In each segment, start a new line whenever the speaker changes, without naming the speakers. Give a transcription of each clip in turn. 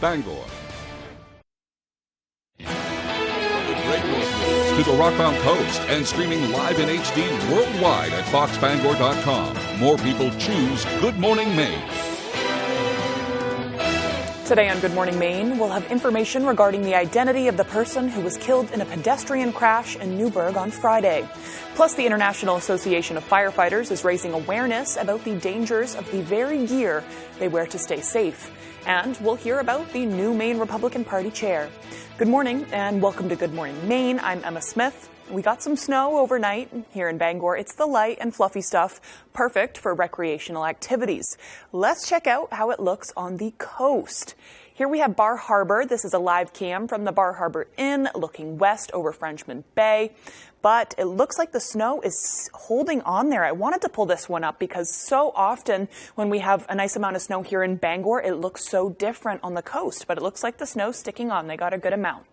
Bangor. Great North News to the Rockbound Coast and streaming live in HD worldwide at foxbangor.com. More people choose Good Morning Maine.
Today on Good Morning Maine, we'll have information regarding the identity of the person who was killed in a pedestrian crash in Newburgh on Friday. Plus, the International Association of Firefighters is raising awareness about the dangers of the very gear they wear to stay safe. And we'll hear about the new Maine Republican Party chair. Good morning and welcome to Good Morning Maine. I'm Emma Smith. We got some snow overnight here in Bangor. It's the light and fluffy stuff, perfect for recreational activities. Let's check out how it looks on the coast. Here we have Bar Harbor. This is a live cam from the Bar Harbor Inn looking west over Frenchman Bay. But it looks like the snow is holding on there. I wanted to pull this one up because so often when we have a nice amount of snow here in Bangor, it looks so different on the coast. But it looks like the snow's sticking on. They got a good amount.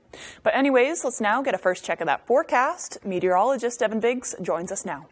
But anyways, let's now get a first check of that forecast. Meteorologist Devin Biggs joins us now.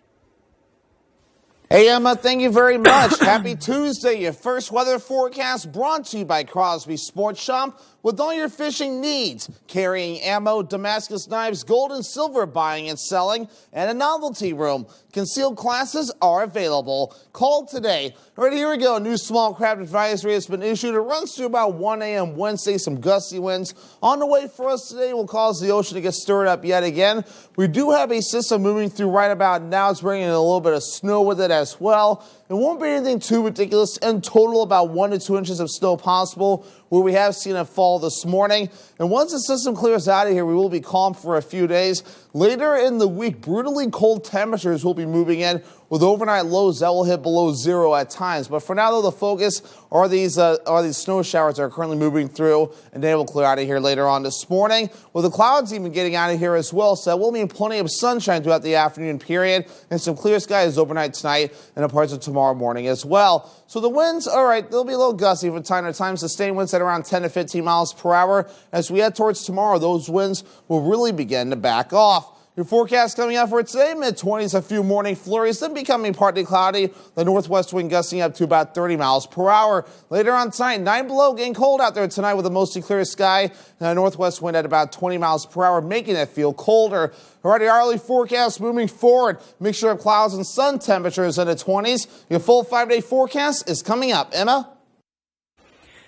Hey, Emma, thank you very much. Happy Tuesday. Your first weather forecast brought to you by Crosby Sports Shop with all your fishing needs. Carrying ammo, Damascus knives, gold and silver buying and selling, and a novelty room. Concealed classes are available. Call today. All right, here we go. A new small craft advisory has been issued. It runs to about 1 a.m. Wednesday. Some gusty winds on the way for us today will cause the ocean to get stirred up yet again. We do have a system moving through right about now. It's bringing in a little bit of snow with it as well. It won't be anything too ridiculous. In total, about 1 to 2 inches of snow possible, where we have seen it fall this morning. And once the system clears out of here, we will be calm for a few days. Later in the week, brutally cold temperatures will be moving in with overnight lows that will hit below zero at times. But for now, though, the focus are these snow showers that are currently moving through, and they will clear out of here later on this morning, with the clouds even getting out of here as well. So that will mean plenty of sunshine throughout the afternoon period and some clear skies overnight tonight and in parts of tomorrow morning as well. So the winds, all right, they'll be a little gusty from time to time. Sustained winds at around 10 to 15 miles per hour. As we head towards tomorrow, those winds will really begin to back off. Your forecast coming out for today, mid-20s, a few morning flurries, then becoming partly cloudy. The northwest wind gusting up to about 30 miles per hour. Later on tonight, 9 below, getting cold out there tonight with a mostly clear sky. And a northwest wind at about 20 miles per hour, making it feel colder. Alrighty, our early forecast moving forward. Mixture of clouds and sun temperatures in the 20s. Your full 5-day forecast is coming up. Emma?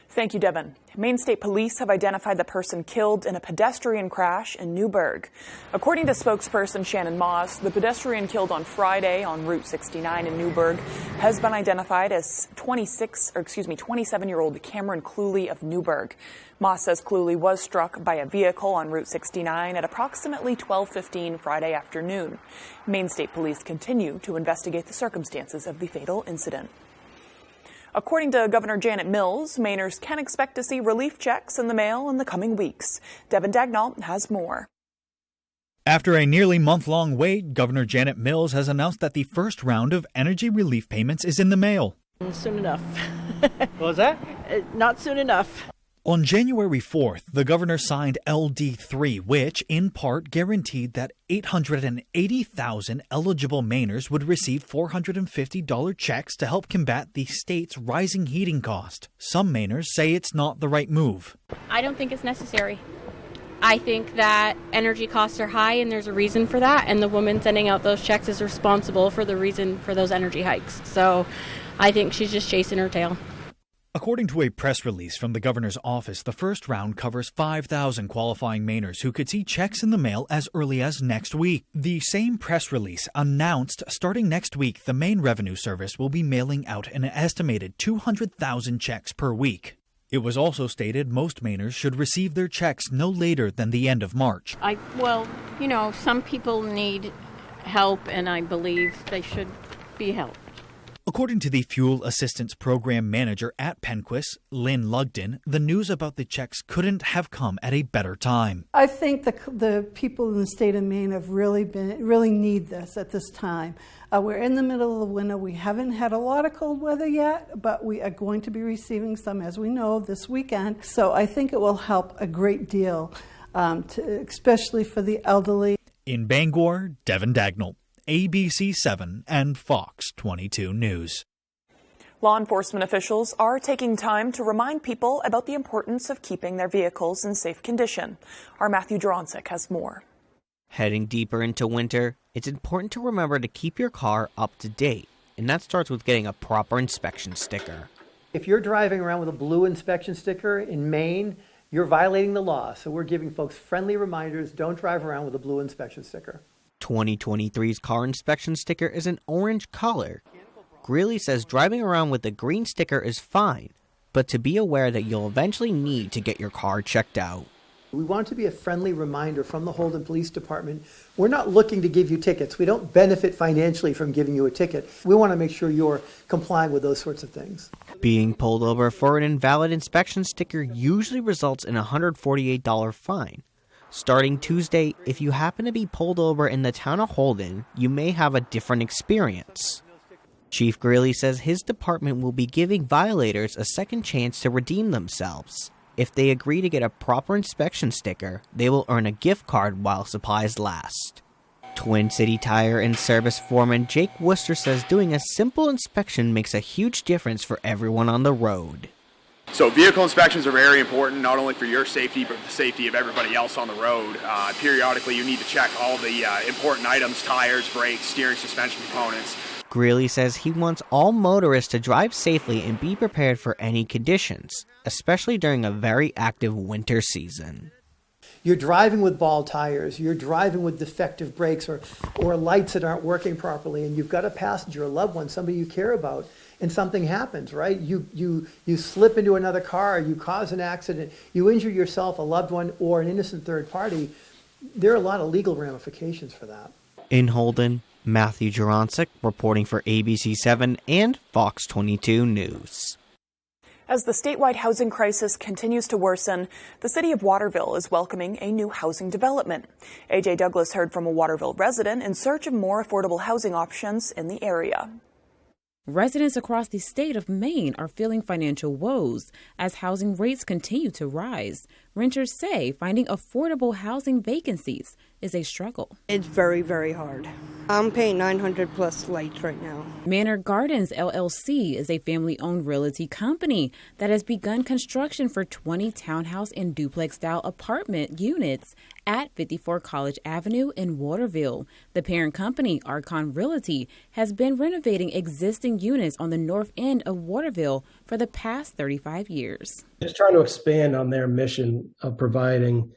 Thank you, Devin. Maine State Police have identified the person killed in a pedestrian crash in Newburgh. According to spokesperson Shannon Moss, the pedestrian killed on Friday on Route 69 in Newburgh has been identified as 27-year-old Cameron Cluley of Newburgh. Moss says Cluley was struck by a vehicle on Route 69 at approximately 12:15 Friday afternoon. Maine State Police continue to investigate the circumstances of the fatal incident. According to Governor Janet Mills, Mainers can expect to see relief checks in the mail in the coming weeks. Devin Dagnall has more.
After a nearly month-long wait, Governor Janet Mills has announced that the first round of energy relief payments is in the mail.
Soon enough.
What was that?
Not soon enough.
On January 4th, the governor signed LD3, which, in part, guaranteed that 880,000 eligible Mainers would receive $450 checks to help combat the state's rising heating cost. Some Mainers say it's not the right move.
I don't think it's necessary. I think that energy costs are high and there's a reason for that, and the woman sending out those checks is responsible for the reason for those energy hikes. So I think she's just chasing her tail.
According to a press release from the governor's office, the first round covers 5,000 qualifying Mainers who could see checks in the mail as early as next week. The same press release announced starting next week, the Maine Revenue Service will be mailing out an estimated 200,000 checks per week. It was also stated most Mainers should receive their checks no later than the end of March.
Some people need help, and I believe they should be helped.
According to the Fuel Assistance Program Manager at Penquis, Lynn Lugden, the news about the checks couldn't have come at a better time.
I think the people in the state of Maine have really need this at this time. We're in the middle of the winter. We haven't had a lot of cold weather yet, but we are going to be receiving some, as we know, this weekend. So I think it will help a great deal, especially for the elderly.
In Bangor, Devin Dagnall, ABC 7 and Fox 22 News.
Law enforcement officials are taking time to remind people about the importance of keeping their vehicles in safe condition. Our Matthew Dronsick has more.
Heading deeper into winter, it's important to remember to keep your car up to date, and that starts with getting a proper inspection sticker.
If you're driving around with a blue inspection sticker in Maine, you're violating the law. So we're giving folks friendly reminders, don't drive around with a blue inspection sticker.
2023's car inspection sticker is an orange color. Greeley says driving around with the green sticker is fine, but to be aware that you'll eventually need to get your car checked out.
We want it to be a friendly reminder from the Holden Police Department. We're not looking to give you tickets. We don't benefit financially from giving you a ticket. We want to make sure you're complying with those sorts of things.
Being pulled over for an invalid inspection sticker usually results in a $148 fine. Starting Tuesday, if you happen to be pulled over in the town of Holden, you may have a different experience. Chief Greeley says his department will be giving violators a second chance to redeem themselves. If they agree to get a proper inspection sticker, they will earn a gift card while supplies last. Twin City Tire and Service Foreman Jake Worcester says doing a simple inspection makes a huge difference for everyone on the road.
So vehicle inspections are very important, not only for your safety, but the safety of everybody else on the road. Periodically, you need to check all the important items, tires, brakes, steering, suspension components.
Greeley says he wants all motorists to drive safely and be prepared for any conditions, especially during a very active winter season.
You're driving with bald tires, you're driving with defective brakes or lights that aren't working properly, and you've got a passenger, a loved one, somebody you care about, and something happens, right? You slip into another car, you cause an accident, you injure yourself, a loved one, or an innocent third party. There are a lot of legal ramifications for that.
In Holden, Matthew Juronsic reporting for ABC7 and Fox 22 News.
As the statewide housing crisis continues to worsen, the city of Waterville is welcoming a new housing development. A.J. Douglas heard from a Waterville resident in search of more affordable housing options in the area.
Residents across the state of Maine are feeling financial woes as housing rates continue to rise. Renters say finding affordable housing vacancies is a struggle.
It's very, very hard. I'm paying $900 plus lights right now.
Manor Gardens LLC is a family-owned realty company that has begun construction for 20 townhouse and duplex-style apartment units at 54 College Avenue in Waterville. The parent company, Archon Realty, has been renovating existing units on the north end of Waterville for the past 35 years.
Just trying to expand on their mission of providing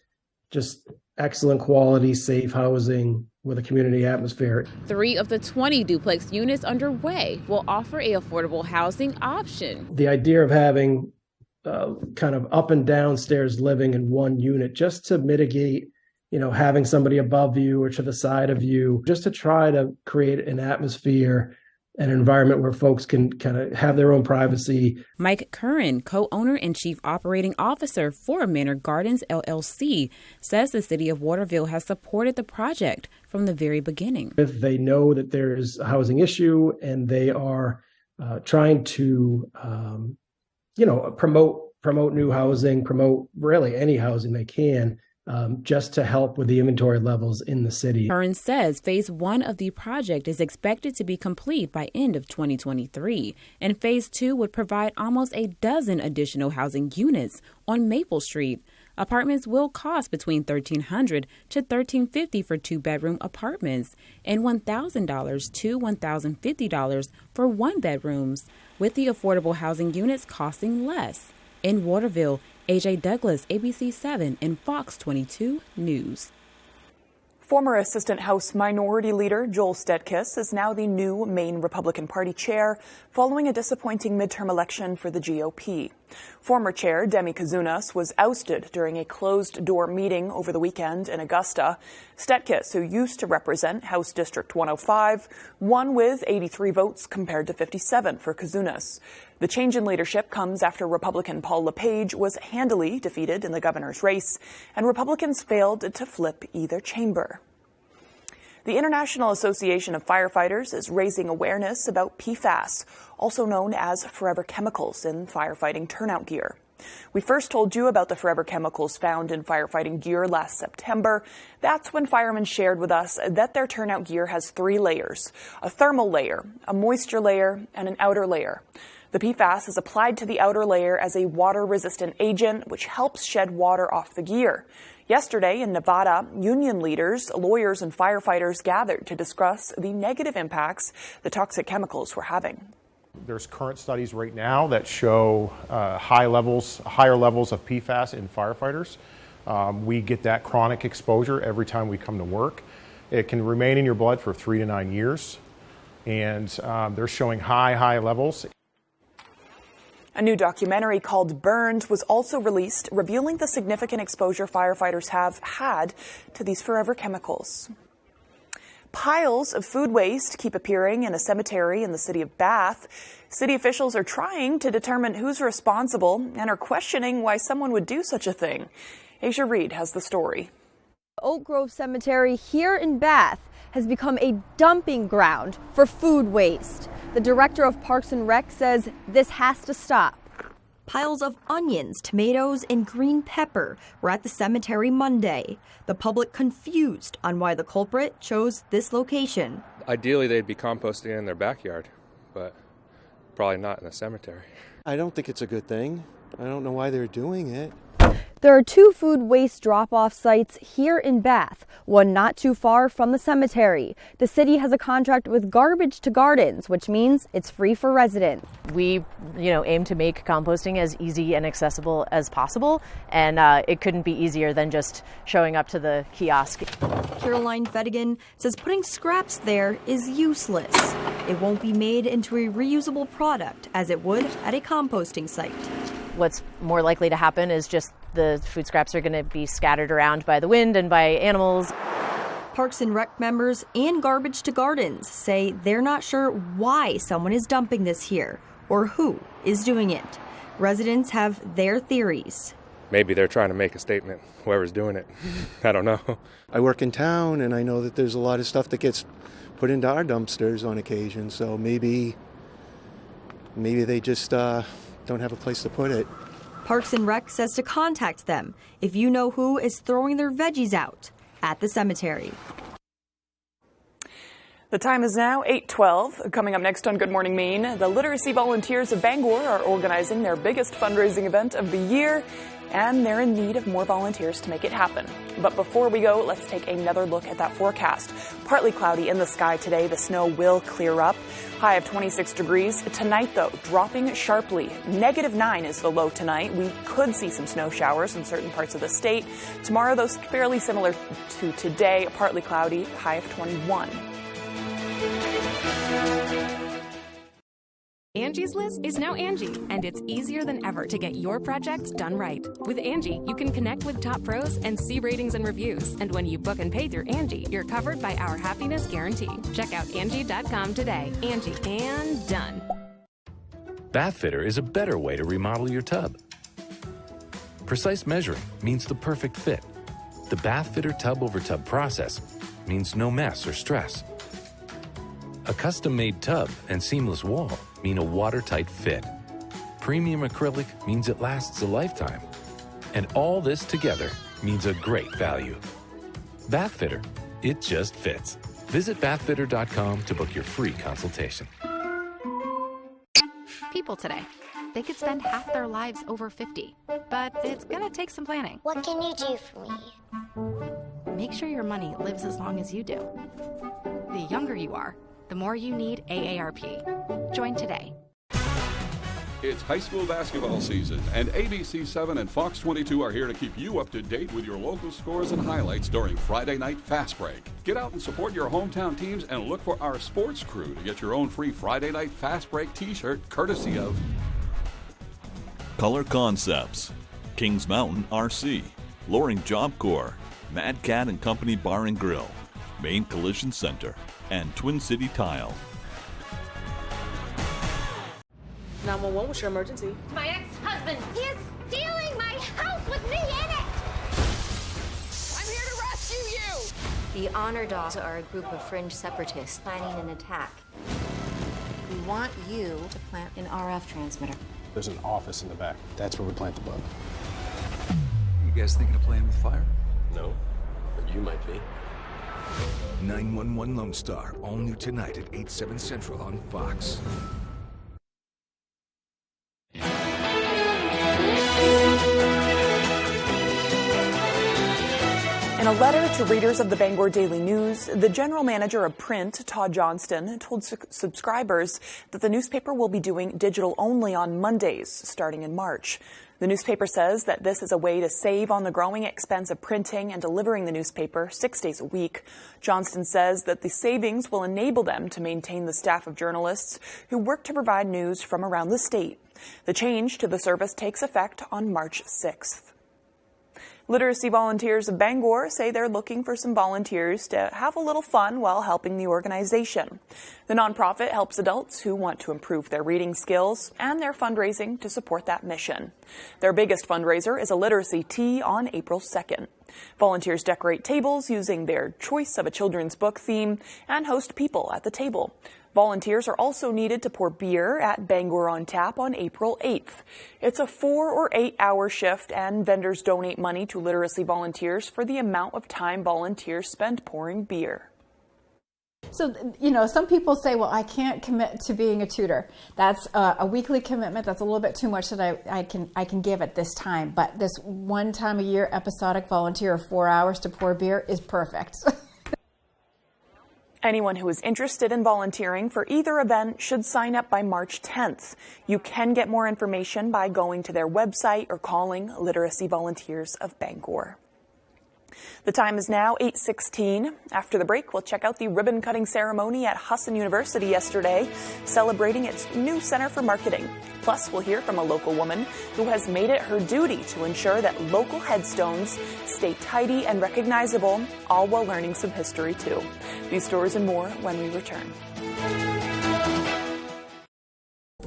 just excellent quality, safe housing with a community atmosphere.
3 of the 20 duplex units underway will offer a affordable housing option.
The idea of having kind of up and downstairs living in one unit just to mitigate, having somebody above you or to the side of you, just to try to create an atmosphere, an environment where folks can kind of have their own privacy.
Mike Curran, co-owner and chief operating officer for Manor Gardens LLC, says the city of Waterville has supported the project from the very beginning.
If they know that there's a housing issue and they are trying to, promote new housing, promote really any housing they can, just to help with the inventory levels in the city.
Curran says phase 1 of the project is expected to be complete by end of 2023, and phase 2 would provide almost a dozen additional housing units on Maple Street. Apartments will cost between $1,300 to $1,350 for 2-bedroom apartments and $1,000 to $1,050 for 1-bedrooms, with the affordable housing units costing less. In Waterville, A.J. Douglas, ABC7 and Fox 22 News.
Former Assistant House Minority Leader Joel Stetkis is now the new Maine Republican Party chair following a disappointing midterm election for the GOP. Former chair Demi Kazunas was ousted during a closed-door meeting over the weekend in Augusta. Stetkis, who used to represent House District 105, won with 83 votes compared to 57 for Kazunas. The change in leadership comes after Republican Paul LePage was handily defeated in the governor's race, and Republicans failed to flip either chamber. The International Association of Firefighters is raising awareness about PFAS, also known as forever chemicals in firefighting turnout gear. We first told you about the forever chemicals found in firefighting gear last September. That's when firemen shared with us that their turnout gear has 3 layers: a thermal layer, a moisture layer, and an outer layer. The PFAS is applied to the outer layer as a water-resistant agent, which helps shed water off the gear. Yesterday in Nevada, union leaders, lawyers, and firefighters gathered to discuss the negative impacts the toxic chemicals were having.
There's current studies right now that show higher levels of PFAS in firefighters. We get that chronic exposure every time we come to work. It can remain in your blood for 3 to 9 years, and they're showing high levels.
A new documentary called Burned was also released, revealing the significant exposure firefighters have had to these forever chemicals. Piles of food waste keep appearing in a cemetery in the city of Bath. City officials are trying to determine who's responsible and are questioning why someone would do such a thing. Asia Reed has the story.
Oak Grove Cemetery here in Bath has become a dumping ground for food waste. The director of Parks and Rec says this has to stop.
Piles of onions, tomatoes, and green pepper were at the cemetery Monday. The public confused on why the culprit chose this location.
Ideally, they'd be composting in their backyard, but probably not in the cemetery.
I don't think it's a good thing. I don't know why they're doing it.
There are 2 food waste drop-off sites here in Bath, one not too far from the cemetery. The city has a contract with Garbage to Gardens, which means it's free for residents.
We, aim to make composting as easy and accessible as possible, and it couldn't be easier than just showing up to the kiosk.
Caroline Fedigan says putting scraps there is useless. It won't be made into a reusable product as it would at a composting site.
What's more likely to happen is just the food scraps are going to be scattered around by the wind and by animals.
Parks and Rec members and Garbage to Gardens say they're not sure why someone is dumping this here or who is doing it. Residents have their theories.
Maybe they're trying to make a statement, whoever's doing it. I don't know.
I work in town, and I know that there's a lot of stuff that gets put into our dumpsters on occasion, so maybe they just don't have a place to put it.
Parks and Rec says to contact them if you know who is throwing their veggies out at the cemetery.
The time is now 8:12. Coming up next on Good Morning Maine, the Literacy Volunteers of Bangor are organizing their biggest fundraising event of the year, and they're in need of more volunteers to make it happen. But before we go, let's take another look at that forecast. Partly cloudy in the sky today. The snow will clear up. High of 26 degrees. Tonight, though, dropping sharply. -9 is the low tonight. We could see some snow showers in certain parts of the state. Tomorrow, though, fairly similar to today. Partly cloudy. High of 21.
Angie's List is now Angie, and it's easier than ever to get your projects done right. With Angie, you can connect with top pros and see ratings and reviews. And when you book and pay through Angie, you're covered by our happiness guarantee. Check out Angie.com today. Angie, and done.
Bathfitter is a better way to remodel your tub. Precise measuring means the perfect fit. The Bathfitter tub-over-tub process means no mess or stress. A custom-made tub and seamless wall mean a watertight fit. Premium acrylic means it lasts a lifetime. And all this together means a great value. Bathfitter, it just fits. Visit bathfitter.com to book your free consultation.
People today, they could spend half their lives over 50, but it's gonna take some planning.
What can you do for me?
Make sure your money lives as long as you do. The younger you are, the more you need AARP. Join today.
It's high school basketball season, and ABC 7 and Fox 22 are here to keep you up to date with your local scores and highlights during Friday Night Fast Break. Get out and support your hometown teams and look for our sports crew to get your own free Friday Night Fast Break t-shirt courtesy of
Color Concepts, Kings Mountain RC, Loring Job Corps, Mad Cat and Company Bar and Grill, Maine Collision Center, and Twin City Tile.
911, what's your emergency?
My ex-husband, he is stealing my house with me in it! I'm here to rescue you!
The Honor Dogs are a group of fringe separatists planning an attack. We want you to plant an RF transmitter.
There's an office in the back. That's where we plant the bug.
You guys thinking of playing with fire?
No, but you might be.
911 Lone Star, all new tonight at 8/7 Central on Fox.
In a letter to readers of the Bangor Daily News, the general manager of print, Todd Johnston, told subscribers that the newspaper will be doing digital only on Mondays starting in March. The newspaper says that this is a way to save on the growing expense of printing and delivering the newspaper 6 days a week. Johnston says that the savings will enable them to maintain the staff of journalists who work to provide news from around the state. The change to the service takes effect on March 6th. Literacy volunteers of Bangor say they're looking for some volunteers to have a little fun while helping the organization. The nonprofit helps adults who want to improve their reading skills, and they're fundraising to support that mission. Their biggest fundraiser is a literacy tea on April 2nd. Volunteers decorate tables using their choice of a children's book theme and host people at the table. Volunteers are also needed to pour beer at Bangor on Tap on April 8th. It's a 4 or 8 hour shift, and vendors donate money to literacy volunteers for the amount of time volunteers spend pouring beer.
So, some people say, well, I can't commit to being a tutor. That's a weekly commitment. That's a little bit too much that I can give at this time. But this one time a year episodic volunteer of 4 hours to pour beer is perfect.
Anyone who is interested in volunteering for either event should sign up by March 10th. You can get more information by going to their website or calling Literacy Volunteers of Bangor. The time is now 8:16. After the break, we'll check out the ribbon-cutting ceremony at Husson University yesterday, celebrating its new Center for Marketing. Plus, we'll hear from a local woman who has made it her duty to ensure that local headstones stay tidy and recognizable, all while learning some history, too. These stories and more when we return.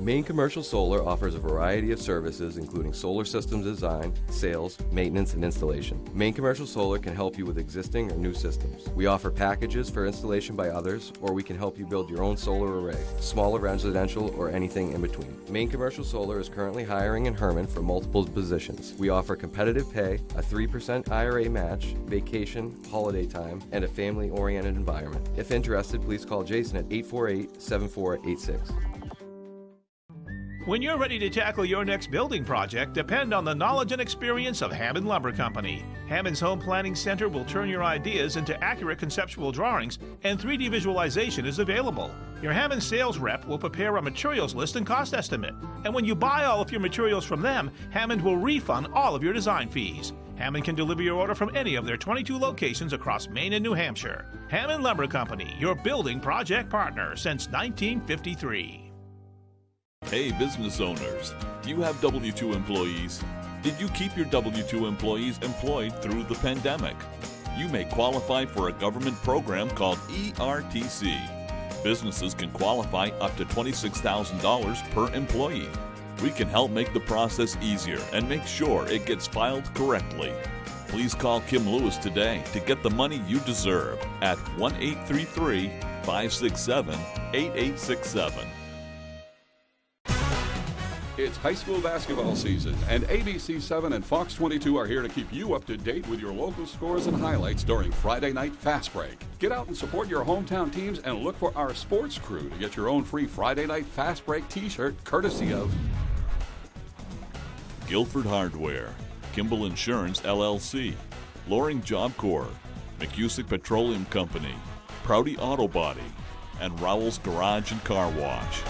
Maine Commercial Solar offers a variety of services including solar systems design, sales, maintenance, and installation. Maine Commercial Solar can help you with existing or new systems. We offer packages for installation by others, or we can help you build your own solar array, smaller residential, or anything in between. Maine Commercial Solar is currently hiring in Herman for multiple positions. We offer competitive pay, a 3% IRA match, vacation, holiday time, and a family-oriented environment. If interested, please call Jason at 848-7486.
When you're ready to tackle your next building project, depend on the knowledge and experience of Hammond Lumber Company. Hammond's Home Planning Center will turn your ideas into accurate conceptual drawings, and 3D visualization is available. Your Hammond sales rep will prepare a materials list and cost estimate. And when you buy all of your materials from them, Hammond will refund all of your design fees. Hammond can deliver your order from any of their 22 locations across Maine and New Hampshire. Hammond Lumber Company, your building project partner since 1953.
Hey, business owners, do you have W-2 employees? Did you keep your W-2 employees employed through the pandemic? You may qualify for a government program called ERTC. Businesses can qualify up to $26,000 per employee. We can help make the process easier and make sure it gets filed correctly. Please call Kim Lewis today to get the money you deserve at 1-833-567-8867.
It's high school basketball season, and ABC 7 and Fox 22 are here to keep you up to date with your local scores and highlights during Friday Night Fast Break. Get out and support your hometown teams and look for our sports crew to get your own free Friday Night Fast Break t-shirt courtesy of
Guilford Hardware, Kimball Insurance LLC, Loring Job Corps, McCusick Petroleum Company, Prouty Auto Body, and Rowell's Garage and Car Wash.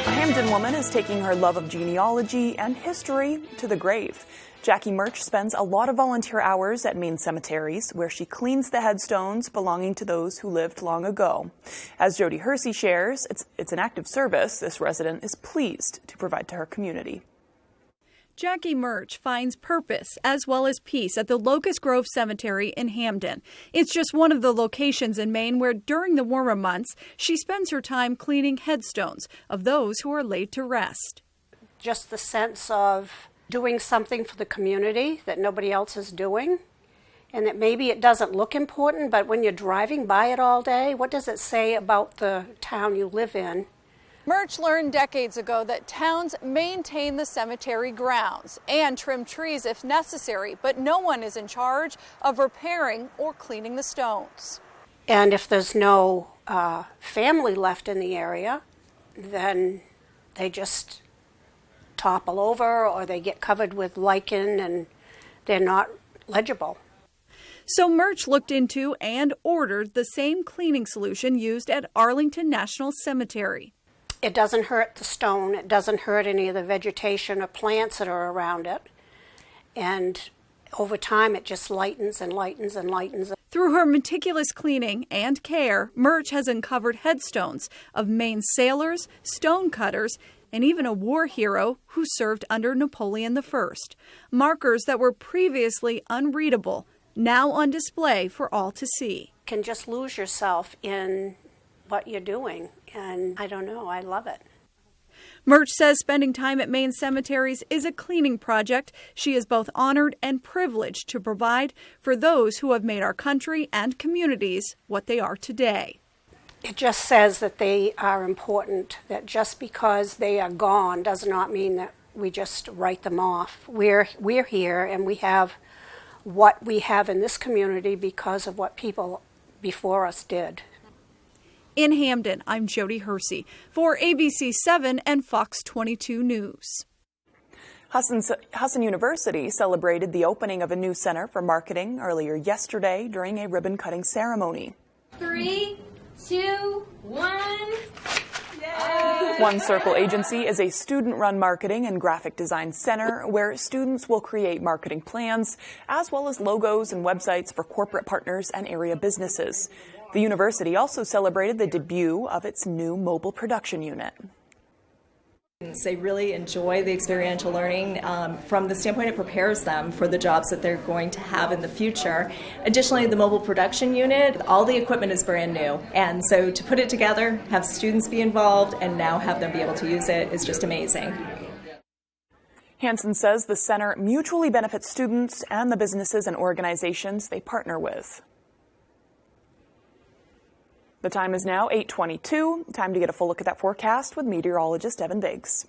A Hamden woman is taking her love of genealogy and history to the grave. Jackie Murch spends a lot of volunteer hours at Maine cemeteries, where she cleans the headstones belonging to those who lived long ago. As Jody Hersey shares, it's an active service this resident is pleased to provide to her community.
Jackie Murch finds purpose as well as peace at the Locust Grove Cemetery in Hamden. It's just one of the locations in Maine where during the warmer months she spends her time cleaning headstones of those who are laid to rest.
Just the sense of doing something for the community that nobody else is doing, and that maybe it doesn't look important, but when you're driving by it all day, what does it say about the town you live in?
Murch learned decades ago that towns maintain the cemetery grounds and trim trees if necessary, but no one is in charge of repairing or cleaning the stones.
And if there's no family left in the area, then they just topple over or they get covered with lichen and they're not legible.
So Murch looked into and ordered the same cleaning solution used at Arlington National Cemetery.
It doesn't hurt the stone, it doesn't hurt any of the vegetation or plants that are around it, and over time it just lightens and lightens and lightens.
Through her meticulous cleaning and care, Murch has uncovered headstones of Maine sailors, stone cutters, and even a war hero who served under Napoleon I. Markers that were previously unreadable, now on display for all to see.
You can just lose yourself in what you're doing, and I don't know, I love it.
Murch says spending time at Maine cemeteries is a cleaning project she is both honored and privileged to provide for those who have made our country and communities what they are today.
It just says that they are important, that just because they are gone does not mean that we just write them off. We're here and we have what we have in this community because of what people before us did.
In Hamden, I'm Jody Hersey for ABC 7 and Fox 22 News.
Husson University celebrated the opening of a new center for marketing earlier yesterday during a ribbon-cutting ceremony.
3, 2, 1.
One Circle Agency is a student-run marketing and graphic design center where students will create marketing plans as well as logos and websites for corporate partners and area businesses. The university also celebrated the debut of its new mobile production unit.
They really enjoy the experiential learning. From the standpoint it prepares them for the jobs that they're going to have in the future. Additionally, the mobile production unit, all the equipment is brand new. And so to put it together, have students be involved, and now have them be able to use it is just amazing.
Hansen says the center mutually benefits students and the businesses and organizations they partner with. The time is now 8:22. Time to get a full look at that forecast with meteorologist Evan Biggs.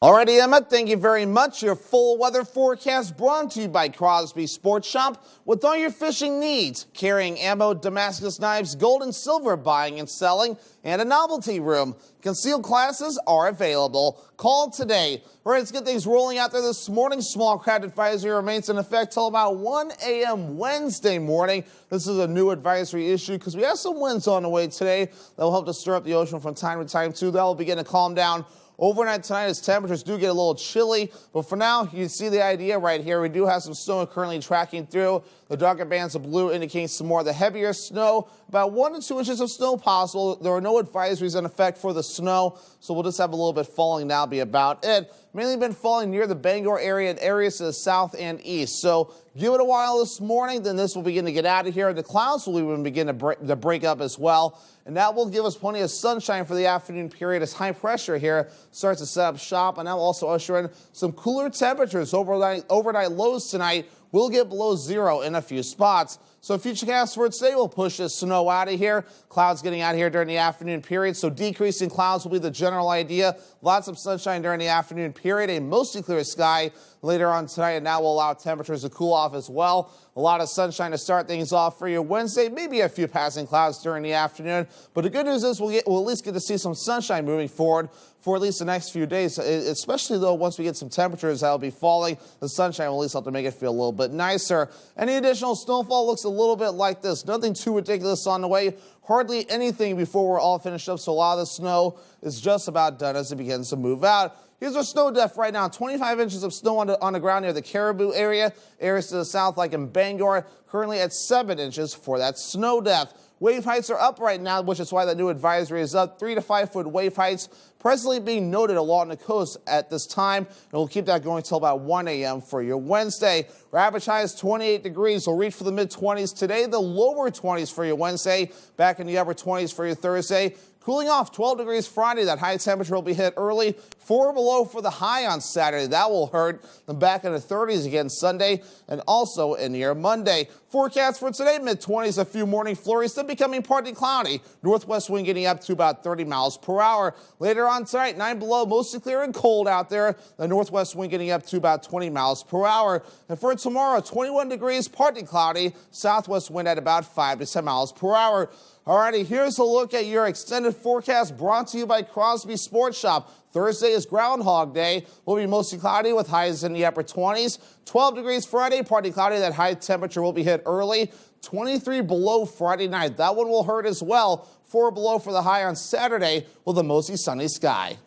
Alrighty, Emma, thank you very much. Your full weather forecast brought to you by Crosby Sports Shop with all your fishing needs, carrying ammo, Damascus knives, gold and silver buying and selling, and a novelty room. Concealed classes are available. Call today. All right, let's get things rolling out there this morning. Small craft advisory remains in effect till about 1 a.m. Wednesday morning. This is a new advisory issue because we have some winds on the way today that will help to stir up the ocean from time to time, too. That will begin to calm down overnight tonight as temperatures do get a little chilly, but for now, you see the idea right here. We do have some snow currently tracking through. The darker bands of blue indicate some more of the heavier snow, about 1 to 2 inches of snow possible. There are no advisories in effect for the snow, so we'll just have a little bit falling now, be about it. Mainly been falling near the Bangor area and areas to the south and east. So give it a while this morning, then this will begin to get out of here. The clouds will even begin to break up as well. And that will give us plenty of sunshine for the afternoon period as high pressure here starts to set up shop. And that will also usher in some cooler temperatures. Overnight lows tonight will get below zero in a few spots. So futurecast for today will push the snow out of here. Clouds getting out of here during the afternoon period. So decreasing clouds will be the general idea. Lots of sunshine during the afternoon period. A mostly clear sky later on tonight, and that will allow temperatures to cool off as well. A lot of sunshine to start things off for you Wednesday. Maybe a few passing clouds during the afternoon. But the good news is we'll at least get to see some sunshine moving forward for at least the next few days, especially though once we get some temperatures that will be falling, the sunshine will at least help to make it feel a little bit nicer. Any additional snowfall looks a little bit like this. Nothing too ridiculous on the way. Hardly anything before we're all finished up, so a lot of the snow is just about done as it begins to move out. Here's our snow depth right now. 25 inches of snow on the ground near the Caribou area. Areas to the south like in Bangor, currently at 7 inches for that snow depth. Wave heights are up right now, which is why the new advisory is up. 3 to 5 foot wave heights presently being noted along the coast at this time. And we'll keep that going until about 1 a.m. for your Wednesday. Our average high is 28 degrees. We'll reach for the mid-20s today. The lower 20s for your Wednesday. Back in the upper 20s for your Thursday. Cooling off 12 degrees Friday. That high temperature will be hit early. 4 below for the high on Saturday. That will hurt. Then back in the 30s again Sunday and also in your Monday. Forecast for today, mid-20s, a few morning flurries, then becoming partly cloudy. Northwest wind getting up to about 30 miles per hour. Later on tonight, 9 below, mostly clear and cold out there. The northwest wind getting up to about 20 miles per hour. And for tomorrow, 21 degrees, partly cloudy. Southwest wind at about 5 to 10 miles per hour. Alrighty, here's a look at your extended forecast brought to you by Crosby Sports Shop. Thursday is Groundhog Day. Will be mostly cloudy with highs in the upper 20s. 12 degrees Friday, partly cloudy. That high temperature will be hit early. 23 below Friday night. That one will hurt as well. 4 below for the high on Saturday with a mostly sunny sky.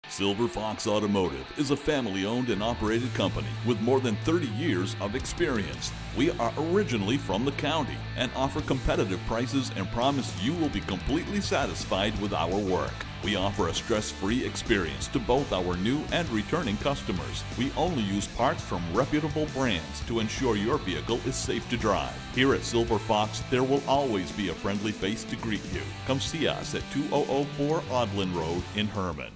Silver Fox Automotive is a family-owned and operated company with more than 30 years of experience. We are originally from the county and offer competitive prices and promise you will be completely satisfied with our work. We offer a stress-free experience to both our new and returning customers. We only use parts from reputable brands to ensure your vehicle is safe to drive. Here at Silver Fox, there will always be a friendly face to greet you. Come see us at 2004 Audlin Road in Herman.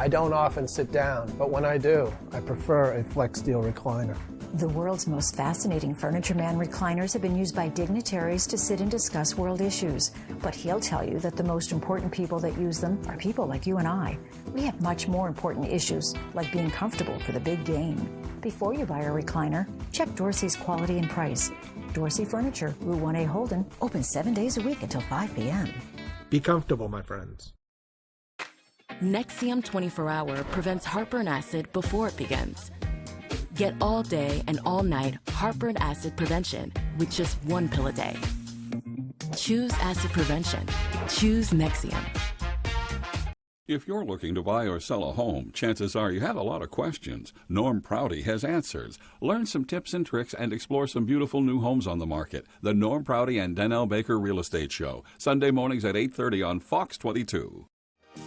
I don't often sit down, but when I do, I prefer a Flex Steel recliner.
The world's most fascinating Furniture Man recliners have been used by dignitaries to sit and discuss world issues. But he'll tell you that the most important people that use them are people like you and I. We have much more important issues, like being comfortable for the big game. Before you buy a recliner, check Dorsey's quality and price. Dorsey Furniture, Route 1A Holden, open 7 days a week until 5 p.m.
Be comfortable, my friends.
Nexium 24-Hour prevents heartburn acid before it begins. Get all day and all night heartburn acid prevention with just 1 pill a day. Choose acid prevention. Choose Nexium.
If you're looking to buy or sell a home, chances are you have a lot of questions. Norm Prouty has answers. Learn some tips and tricks and explore some beautiful new homes on the market. The Norm Prouty and Donnell Baker Real Estate Show, Sunday mornings at 8:30 on Fox 22.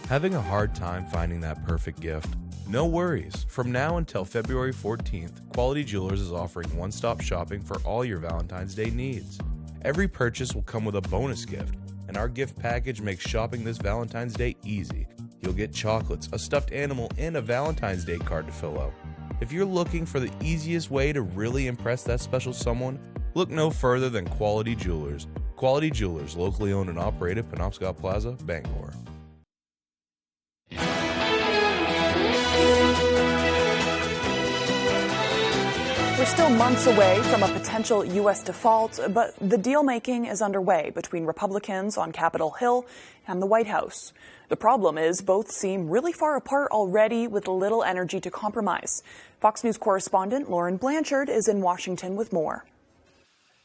Having a hard time finding that perfect gift? No worries. From now until February 14th, Quality Jewelers is offering one-stop shopping for all your Valentine's Day needs. Every purchase will come with a bonus gift, and our gift package makes shopping this Valentine's Day easy. You'll get chocolates, a stuffed animal, and a Valentine's Day card to fill out. If you're looking for the easiest way to really impress that special someone, look no further than Quality Jewelers. Quality Jewelers, locally owned and operated, Penobscot Plaza, Bangor.
We're still months away from a potential U.S. default, but the deal-making is underway between Republicans on Capitol Hill and the White House. The problem is both seem really far apart already with little energy to compromise. Fox News correspondent Lauren Blanchard is in Washington with more.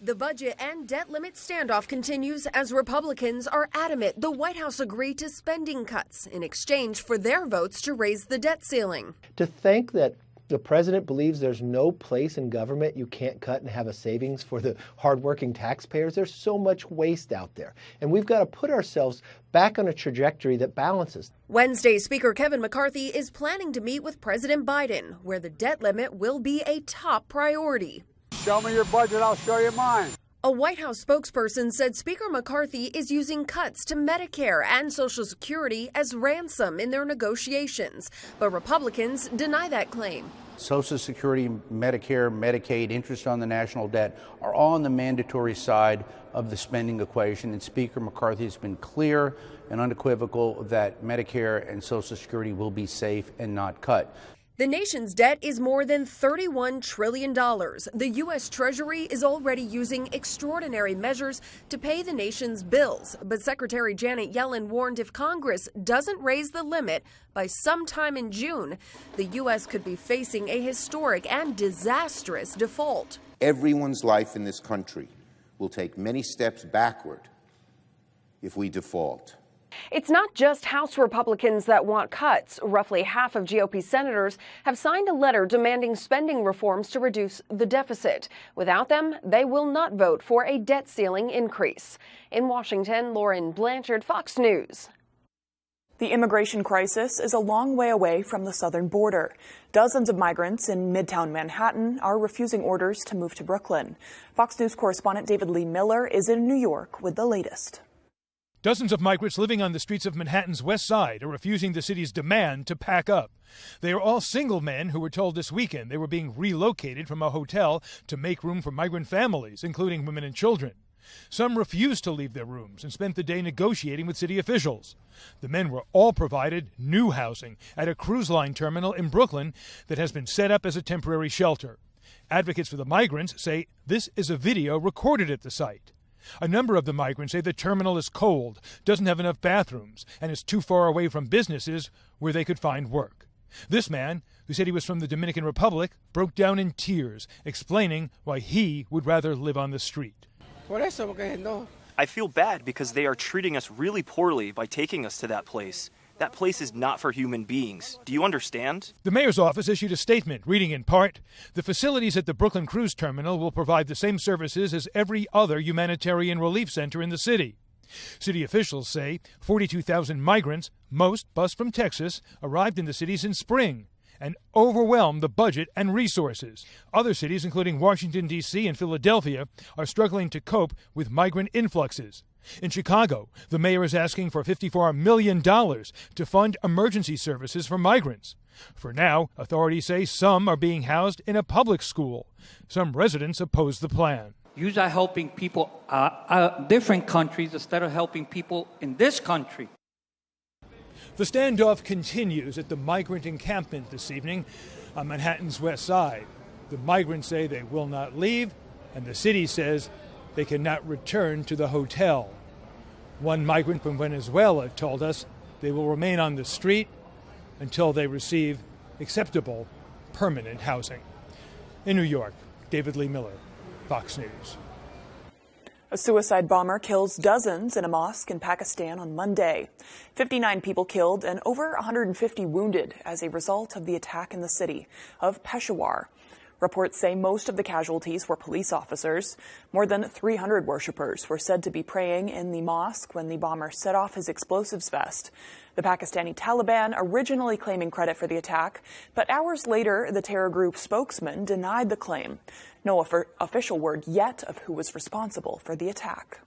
The budget and debt limit standoff continues as Republicans are adamant the White House agreed to spending cuts in exchange for their votes to raise the debt ceiling.
To think that the president believes there's no place in government you can't cut and have a savings for the hardworking taxpayers. There's so much waste out there. And we've got to put ourselves back on a trajectory that balances.
Wednesday, Speaker Kevin McCarthy is planning to meet with President Biden, where the debt limit will be a top priority.
Show me your budget, I'll show you mine.
A White House spokesperson said Speaker McCarthy is using cuts to Medicare and Social Security as ransom in their negotiations, but Republicans deny that claim.
Social Security, Medicare, Medicaid, interest on the national debt are all on the mandatory side of the spending equation, and Speaker McCarthy has been clear and unequivocal that Medicare and Social Security will be safe and not cut.
The nation's debt is more than $31 trillion. The U.S. Treasury is already using extraordinary measures to pay the nation's bills. But Secretary Janet Yellen warned if Congress doesn't raise the limit by sometime in June, the U.S. could be facing a historic and disastrous default.
Everyone's life in this country will take many steps backward if we default.
It's not just House Republicans that want cuts. Roughly half of GOP senators have signed a letter demanding spending reforms to reduce the deficit. Without them, they will not vote for a debt ceiling increase. In Washington, Lauren Blanchard, Fox News.
The immigration crisis is a long way away from the southern border. Dozens of migrants in Midtown Manhattan are refusing orders to move to Brooklyn. Fox News correspondent David Lee Miller is in New York with the latest.
Dozens of migrants living on the streets of Manhattan's West Side are refusing the city's demand to pack up. They are all single men who were told this weekend they were being relocated from a hotel to make room for migrant families, including women and children. Some refused to leave their rooms and spent the day negotiating with city officials. The men were all provided new housing at a cruise line terminal in Brooklyn that has been set up as a temporary shelter. Advocates for the migrants say this is a video recorded at the site. A number of the migrants say the terminal is cold, doesn't have enough bathrooms, and is too far away from businesses where they could find work. This man, who said he was from the Dominican Republic, broke down in tears, explaining why he would rather live on the street.
I feel bad because they are treating us really poorly by taking us to that place. That place is not for human beings. Do you understand?
The mayor's office issued a statement reading in part, "The facilities at the Brooklyn Cruise Terminal will provide the same services as every other humanitarian relief center in the city." City officials say 42,000 migrants, most bused from Texas, arrived in the cities in spring and overwhelmed the budget and resources. Other cities, including Washington, D.C. and Philadelphia, are struggling to cope with migrant influxes. In Chicago, the mayor is asking for $54 million to fund emergency services for migrants. For now, authorities say some are being housed in a public school. Some residents oppose the plan.
You are helping people different countries instead of helping people in this country.
The standoff continues at the migrant encampment this evening on Manhattan's West Side. The migrants say they will not leave, and the city says they cannot return to the hotel. One migrant from Venezuela told us they will remain on the street until they receive acceptable permanent housing. In New York, David Lee Miller, Fox News.
A suicide bomber kills dozens in a mosque in Pakistan on Monday. 59 people killed and over 150 wounded as a result of the attack in the city of Peshawar. Reports say most of the casualties were police officers. More than 300 worshippers were said to be praying in the mosque when the bomber set off his explosives vest. The Pakistani Taliban originally claiming credit for the attack, but hours later, the terror group spokesman denied the claim. No official word yet of who was responsible for the attack.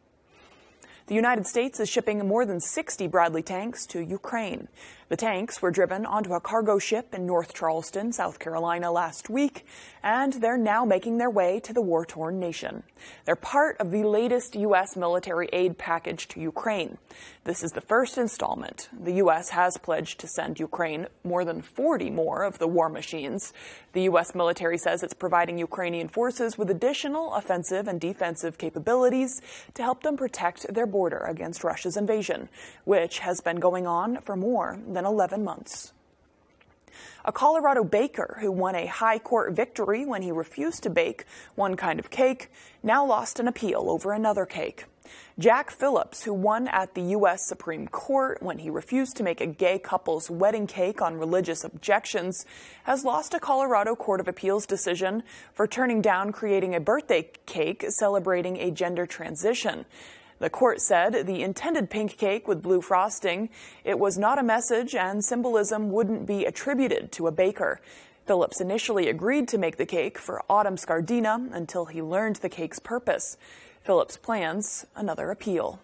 The United States is shipping more than 60 Bradley tanks to Ukraine. The tanks were driven onto a cargo ship in North Charleston, South Carolina last week, and they're now making their way to the war-torn nation. They're part of the latest U.S. military aid package to Ukraine. This is the first installment. The U.S. has pledged to send Ukraine more than 40 more of the war machines. The U.S. military says it's providing Ukrainian forces with additional offensive and defensive capabilities to help them protect their border against Russia's invasion, which has been going on for more than 11 months. A Colorado baker who won a high court victory when he refused to bake one kind of cake now lost an appeal over another cake. Jack Phillips, who won at the U.S. Supreme Court when he refused to make a gay couple's wedding cake on religious objections, has lost a Colorado Court of Appeals decision for turning down creating a birthday cake celebrating a gender transition. The court said the intended pink cake with blue frosting, it was not a message and symbolism wouldn't be attributed to a baker. Phillips initially agreed to make the cake for Autumn Scardina until he learned the cake's purpose. Phillips plans another appeal.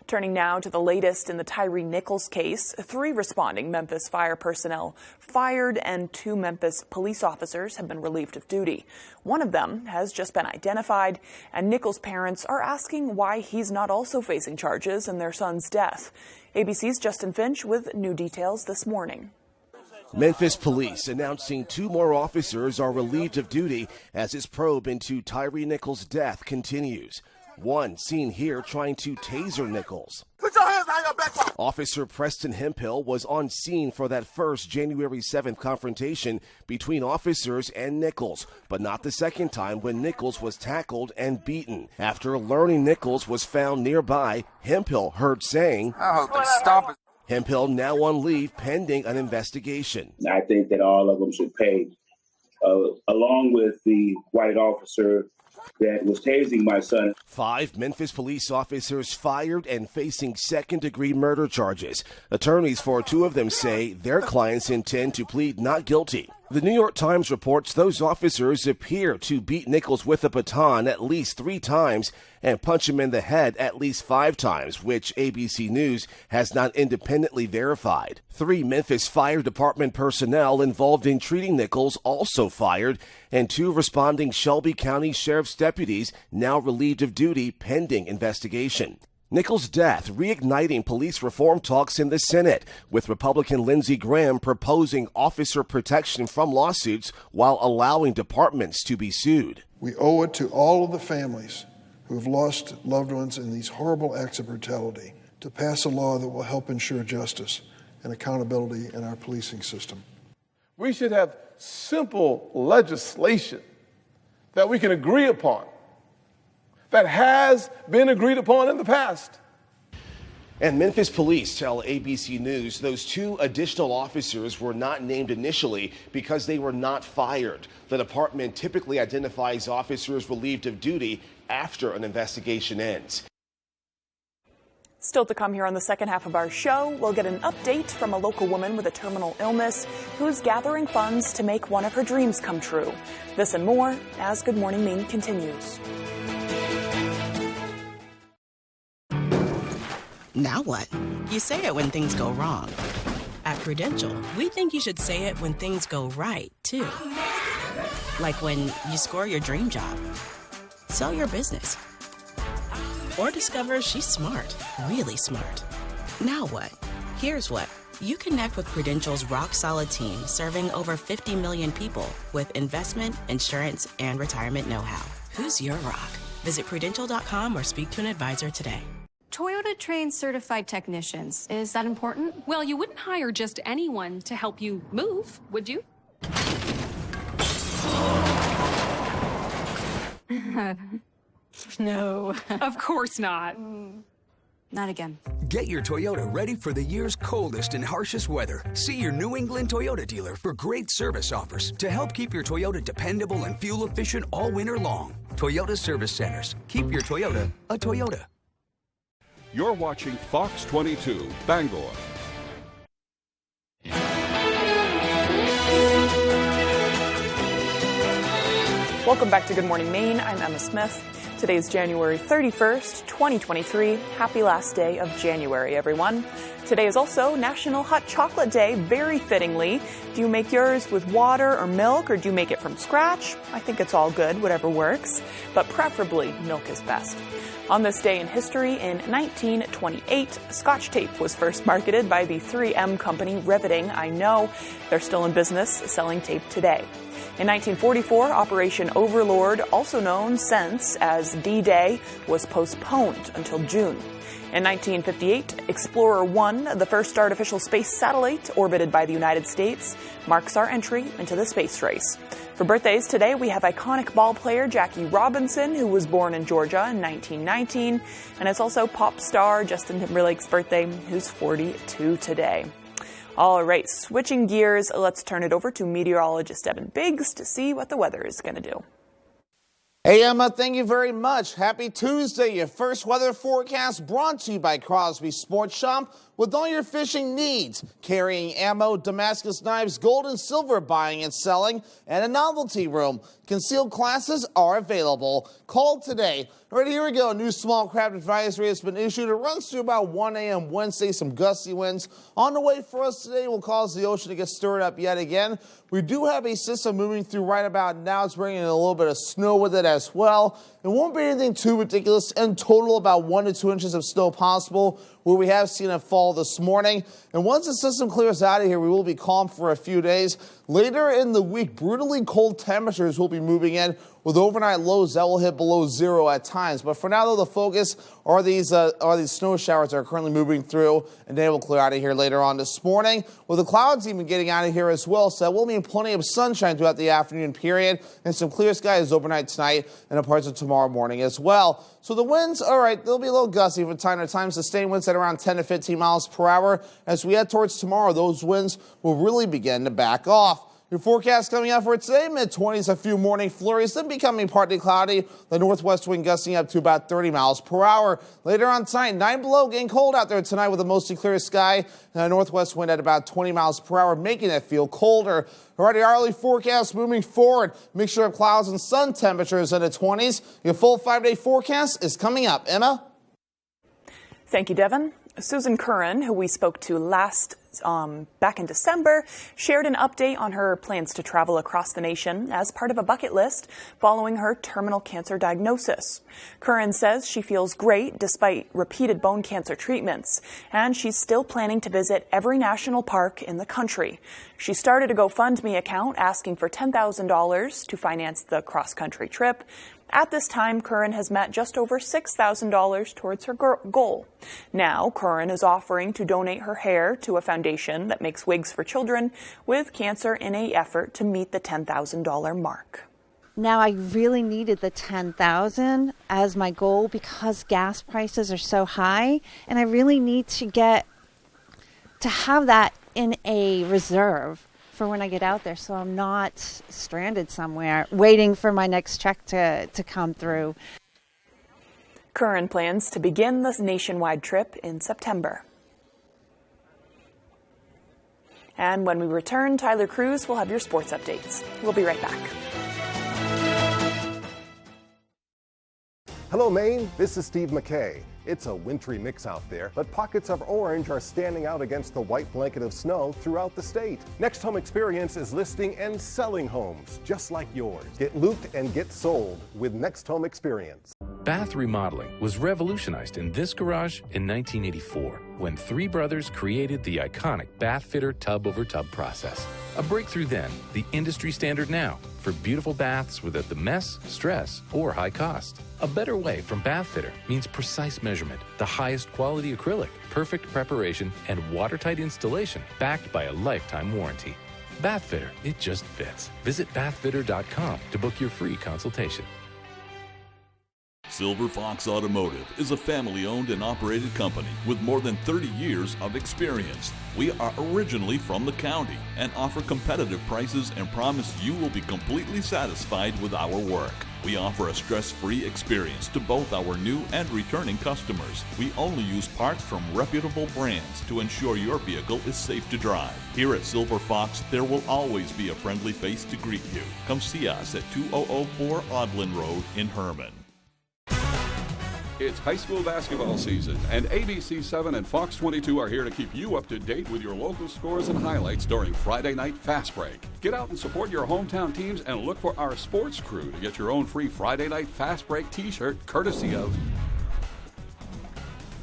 Turning now to the latest in the Tyree Nichols case, 3 responding Memphis fire personnel fired and 2 Memphis police officers have been relieved of duty. One of them has just been identified, and Nichols' parents are asking why he's not also facing charges in their son's death. ABC's Justin Finch with new details this morning.
Memphis police announcing 2 more officers are relieved of duty as his probe into Tyree Nichols' death continues. One seen here trying to taser Nichols.
Put your hands behind your back.
Officer Preston Hemphill was on scene for that first January 7th confrontation between officers and Nichols, but not the second time when Nichols was tackled and beaten. After learning Nichols was found nearby, Hemphill heard saying,
I hope they stop it.
Hemphill now on leave pending an investigation.
I think that all of them should pay, along with the white officer that was tasing my son.
5 Memphis police officers fired and facing second-degree murder charges. Attorneys for 2 of them say their clients intend to plead not guilty. The New York Times reports those officers appear to beat Nichols with a baton at least 3 times and punch him in the head at least 5 times, which ABC News has not independently verified. 3 Memphis Fire Department personnel involved in treating Nichols also fired, and 2 responding Shelby County Sheriff's deputies now relieved of duty pending investigation. Nichols' death reigniting police reform talks in the Senate, with Republican Lindsey Graham proposing officer protection from lawsuits while allowing departments to be sued.
We owe it to all of the families who have lost loved ones in these horrible acts of brutality to pass a law that will help ensure justice and accountability in our policing system.
We should have simple legislation that we can agree upon, that has been agreed upon in the past.
And Memphis police tell ABC News those 2 additional officers were not named initially because they were not fired. The department typically identifies officers relieved of duty after an investigation ends.
Still to come here on the second half of our show, we'll get an update from a local woman with a terminal illness who's gathering funds to make one of her dreams come true. This and more as Good Morning Maine continues.
Now what? You say it when things go wrong. At Prudential, we think you should say it when things go right, too. Like when you score your dream job, sell your business, or discover she's smart, really smart. Now what? Here's what. You connect with Prudential's rock-solid team serving over 50 million people with investment, insurance, and retirement know-how. Who's your rock? Visit Prudential.com or speak to an advisor today.
Toyota trains certified technicians. Is that important?
Well, you wouldn't hire just anyone to help you move, would you?
No.
Of course not.
Not again.
Get your Toyota ready for the year's coldest and harshest weather. See your New England Toyota dealer for great service offers to help keep your Toyota dependable and fuel efficient all winter long. Toyota Service Centers. Keep your Toyota a Toyota.
You're watching Fox 22, Bangor.
Welcome back to Good Morning Maine. I'm Emma Smith. Today is January 31st, 2023. Happy last day of January, everyone. Today is also National Hot Chocolate Day, very fittingly. Do you make yours with water or milk, or do you make it from scratch? I think it's all good, whatever works, but preferably milk is best. On this day in history, in 1928, Scotch tape was first marketed by the 3M company Riveting. I know they're still in business selling tape today. In 1944, Operation Overlord, also known since as D-Day, was postponed until June. In 1958, Explorer 1, the first artificial space satellite orbited by the United States, marks our entry into the space race. For birthdays today, we have iconic ball player Jackie Robinson, who was born in Georgia in 1919, and it's also pop star Justin Timberlake's birthday, who's 42 today. All right, switching gears, let's turn it over to meteorologist Evan Biggs to see what the weather is going to do.
Hey, Emma, thank you very much. Happy Tuesday. Your first weather forecast brought to you by Crosby Sports Shop with all your fishing needs. Carrying ammo, Damascus knives, gold and silver buying and selling, and a novelty room. Concealed classes are available. Call today. All right, here we go. A new small craft advisory has been issued. It runs through about 1 a.m. Wednesday. Some gusty winds on the way for us today will cause the ocean to get stirred up yet again. We do have a system moving through right about now. It's bringing in a little bit of snow with it as well. It won't be anything too ridiculous. In total, about 1 to 2 inches of snow possible, where we have seen it fall this morning. And once the system clears out of here, we will be calm for a few days. Later in the week, brutally cold temperatures will be moving in with overnight lows that will hit below zero at times. But for now, though, the focus are these snow showers that are currently moving through, and they will clear out of here later on this morning, with the clouds even getting out of here as well. So that will mean plenty of sunshine throughout the afternoon period, and some clear skies overnight tonight and in parts of tomorrow morning as well. So the winds, all right, they'll be a little gusty from time to time. Sustained winds at around 10 to 15 miles per hour. As we head towards tomorrow, those winds will really begin to back off. Your forecast coming out for today, mid-20s, a few morning flurries, then becoming partly cloudy. The northwest wind gusting up to about 30 miles per hour. Later on tonight, 9 below, getting cold out there tonight with a mostly clear sky. And a northwest wind at about 20 miles per hour, making it feel colder. Alrighty, hourly forecast moving forward. Mixture of clouds and sun, temperatures in the 20s. Your full 5-day forecast is coming up. Emma?
Thank you, Devin. Susan Curran, who we spoke to back in December, shared an update on her plans to travel across the nation as part of a bucket list following her terminal cancer diagnosis. Curran says she feels great despite repeated bone cancer treatments, and she's still planning to visit every national park in the country. She started a GoFundMe account asking for $10,000 to finance the cross-country trip. At this time, Curran has met just over $6,000 towards her goal. Now, Curran is offering to donate her hair to a foundation that makes wigs for children with cancer in an effort to meet the $10,000 mark.
Now, I really needed the $10,000 as my goal because gas prices are so high, and I really need to have that in a reserve for when I get out there, so I'm not stranded somewhere waiting for my next check to come through.
Curran plans to begin this nationwide trip in September. And when we return, Tyler Cruz will have your sports updates. We'll be right back.
Hello, Maine. This is Steve McKay. It's a wintry mix out there, but pockets of orange are standing out against the white blanket of snow throughout the state. Next Home Experience is listing and selling homes just like yours. Get looped and get sold with Next Home Experience.
Bath remodeling was revolutionized in this garage in 1984 when three brothers created the iconic bath fitter tub-over-tub process. A breakthrough then, the industry standard now for beautiful baths without the mess, stress, or high cost. A better way from Bath Fitter means precise measurement, the highest quality acrylic, perfect preparation, and watertight installation backed by a lifetime warranty. Bath Fitter, it just fits. Visit bathfitter.com to book your free consultation.
Silver Fox Automotive is a family-owned and operated company with more than 30 years of experience. We are originally from the county and offer competitive prices and promise you will be completely satisfied with our work. We offer a stress-free experience to both our new and returning customers. We only use parts from reputable brands to ensure your vehicle is safe to drive. Here at Silver Fox, there will always be a friendly face to greet you. Come see us at 2004 Audlin Road in Herman. It's high school basketball season, and ABC 7 and Fox 22 are here to keep you up to date with your local scores and highlights during Friday Night Fast Break. Get out and support your hometown teams and look for our sports crew to get your own free Friday Night Fast Break t-shirt courtesy of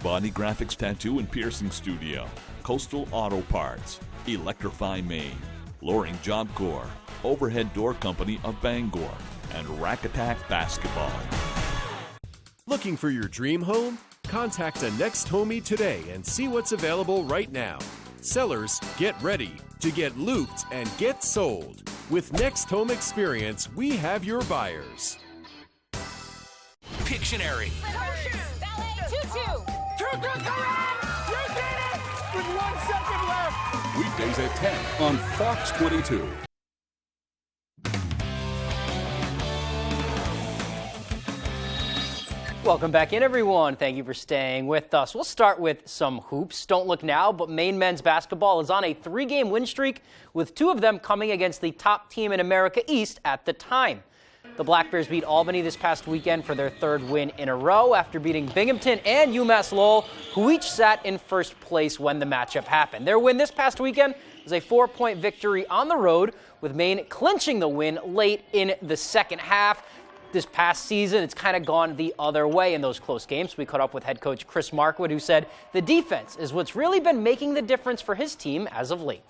Body Graphics Tattoo and Piercing Studio, Coastal Auto Parts, Electrify Maine, Loring Job Corps, Overhead Door Company of Bangor, and Rack Attack Basketball.
Looking for your dream home? Contact a Next Homie today and see what's available right now. Sellers, get ready to get looped and get sold. With Next Home Experience, we have your buyers.
Pictionary.
Ballet tutu. Correct. You did it with 1 second left.
Weekdays at 10 on Fox 22.
Welcome back in, everyone. Thank you for staying with us. We'll start with some hoops. Don't look now, but Maine men's basketball is on a 3-game win streak, with 2 of them coming against the top team in America East at the time. The Black Bears beat Albany this past weekend for their 3rd win in a row after beating Binghamton and UMass Lowell, who each sat in first place when the matchup happened. Their win this past weekend was a 4-point victory on the road, with Maine clinching the win late in the second half. This past season, it's kind of gone the other way in those close games. We caught up with head coach Chris Markwood, who said the defense is what's really been making the difference for his team as of late.